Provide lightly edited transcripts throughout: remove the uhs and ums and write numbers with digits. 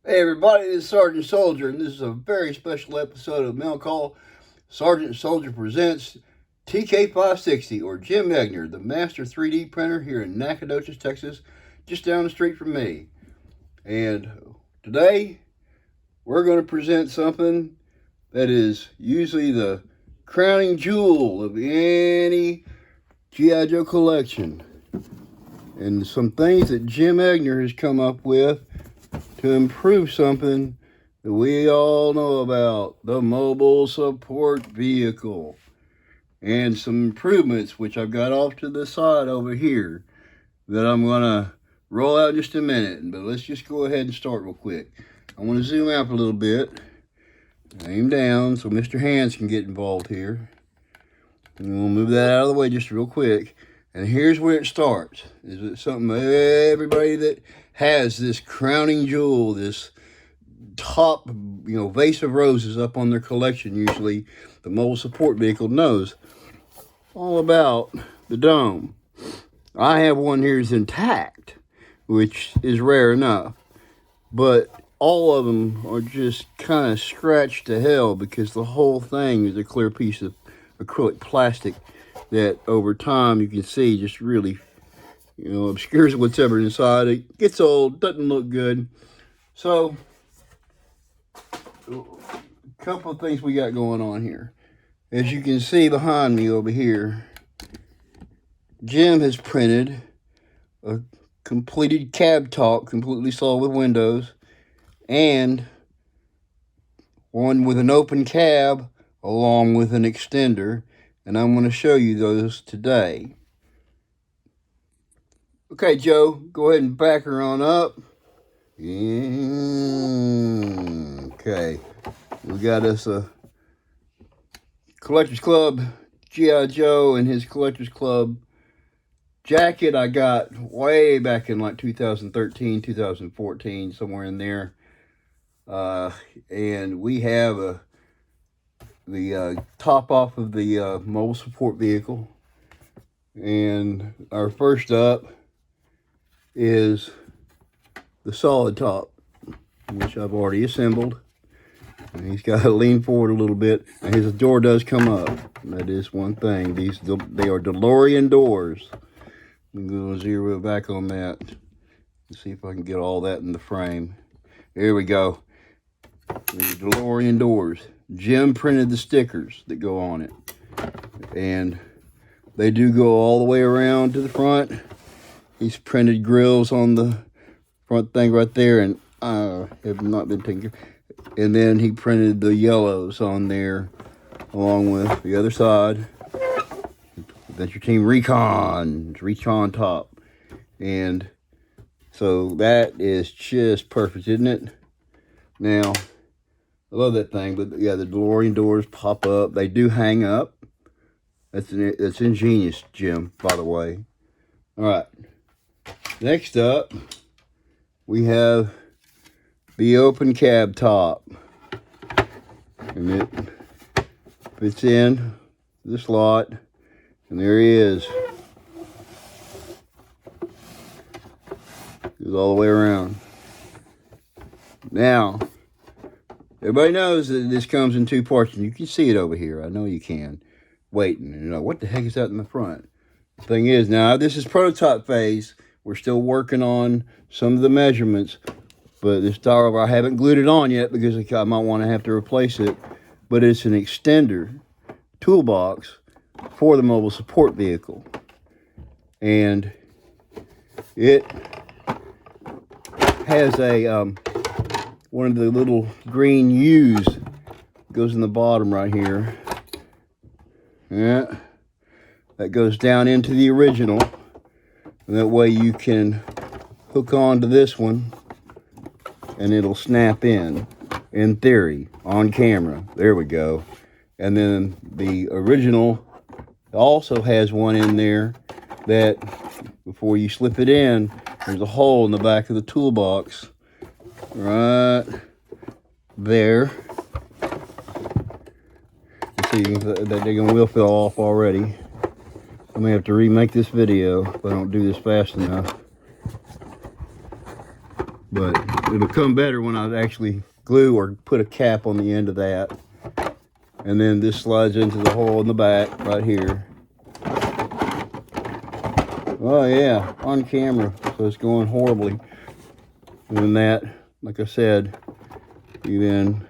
Hey everybody, this is Sergeant Soldier, and this is a very special episode of Mail Call. Sergeant Soldier presents TK560, or Jim Egner, the master 3D printer here in Nacogdoches, Texas, just down the street from me. And today, we're going to present something that is usually the crowning jewel of any G.I. Joe collection. And some things that Jim Egner has come up with to improve something that we all know about, the mobile support vehicle. And some improvements, which I've got off to the side over here, that I'm going to roll out in just a minute. But let's just go ahead and start real quick. I want to zoom out a little bit, aim down so Mr. Hands can get involved here. And we'll move that out of the way just real quick. And here's where it starts. Is it something everybody that has this crowning jewel, this top, vase of roses up on their collection, usually the mobile support vehicle, knows all about the dome. I have one here that's intact, which is rare enough, but all of them are just kind of scratched to hell because the whole thing is a clear piece of acrylic plastic that over time you can see just really, obscures what's ever inside. It gets old, doesn't look good. So, a couple of things we got going on here. As you can see behind me over here, Jim has printed a completed cab top, completely solid with windows, and one with an open cab along with an extender. And I'm going to show you those today. Okay, Joe, go ahead and back her on up. Okay, we got us a Collectors Club G.I. Joe and his Collectors Club jacket I got way back in like 2013, 2014, somewhere in there. And we have the top off of the mobile support vehicle. And our first up is the solid top, which I've already assembled. And he's got to lean forward a little bit, and his door does come up. That is one thing. They are DeLorean doors. I'm going to zero back on that. Let's see if I can get all that in the frame. There we go. These DeLorean doors. Jim printed the stickers that go on it, and they do go all the way around to the front. He's printed grills on the front thing right there, and have not been taken care of. And then he printed the yellows on there along with the other side. Adventure Team Recon top. And so that is just perfect, isn't it? Now, I love that thing, but yeah, the DeLorean doors pop up. They do hang up. That's ingenious, Jim, by the way. All right. Next up, we have the open cab top. And it fits in the slot. And there he is. Goes all the way around. Now, everybody knows that this comes in two parts, and you can see it over here. I know you can. Waiting, what the heck is that in the front? The thing is, now this is prototype phase. We're still working on some of the measurements, but this tower, I haven't glued it on yet because I might want to have to replace it. But it's an extender toolbox for the mobile support vehicle, and it has a one of the little green U's goes in the bottom right here. Yeah, that goes down into the original, and that way you can hook on to this one and it'll snap in theory, on camera. There we go. And then the original also has one in there that before you slip it in, there's a hole in the back of the toolbox right there. See, that digging wheel fell off already. I may have to remake this video if I don't do this fast enough. but it'll come better when I actually glue or put a cap on the end of that. And then this slides into the hole in the back right here. Oh yeah, on camera, so it's going horribly. And then that, like I said, you then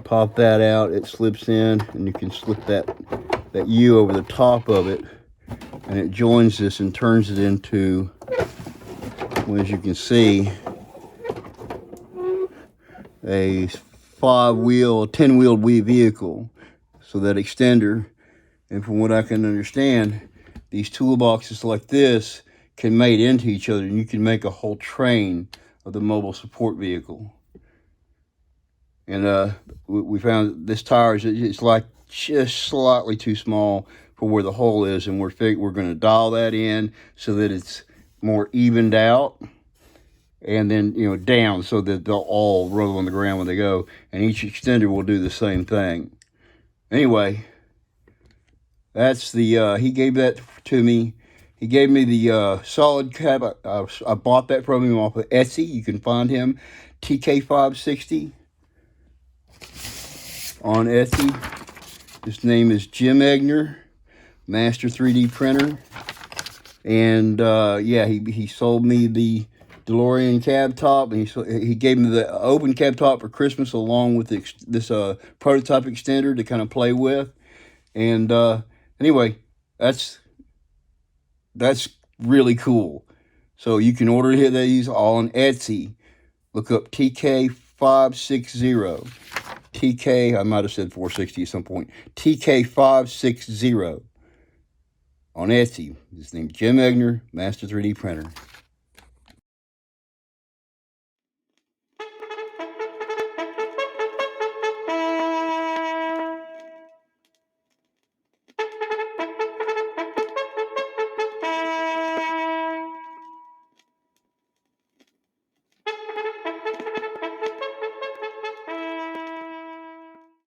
pop that out, it slips in, and you can slip that U over the top of it, and it joins this and turns it into, well, as you can see, a 10-wheeled vehicle. So that extender, and from what I can understand, these toolboxes like this can mate into each other, and you can make a whole train of the mobile support vehicle. And we found this tire is like just slightly too small for where the hole is, and we're going to dial that in so that it's more evened out, and then, you know, down so that they'll all roll on the ground when they go, and each extender will do the same thing. Anyway, that's the he gave that to me. He gave me the solid cap. I bought that from him off of Etsy. You can find him, TK560 on Etsy. His name is Jim Egner, Master 3D printer. And yeah, he sold me the DeLorean cab top, and he gave me the open cab top for Christmas along with this prototype extender to kind of play with. And anyway, that's really cool. So you can order these all on Etsy. Look up TK560. TK, I might have said 460 at some point. TK560 on Etsy. His name's Jim Egner, Master 3D printer.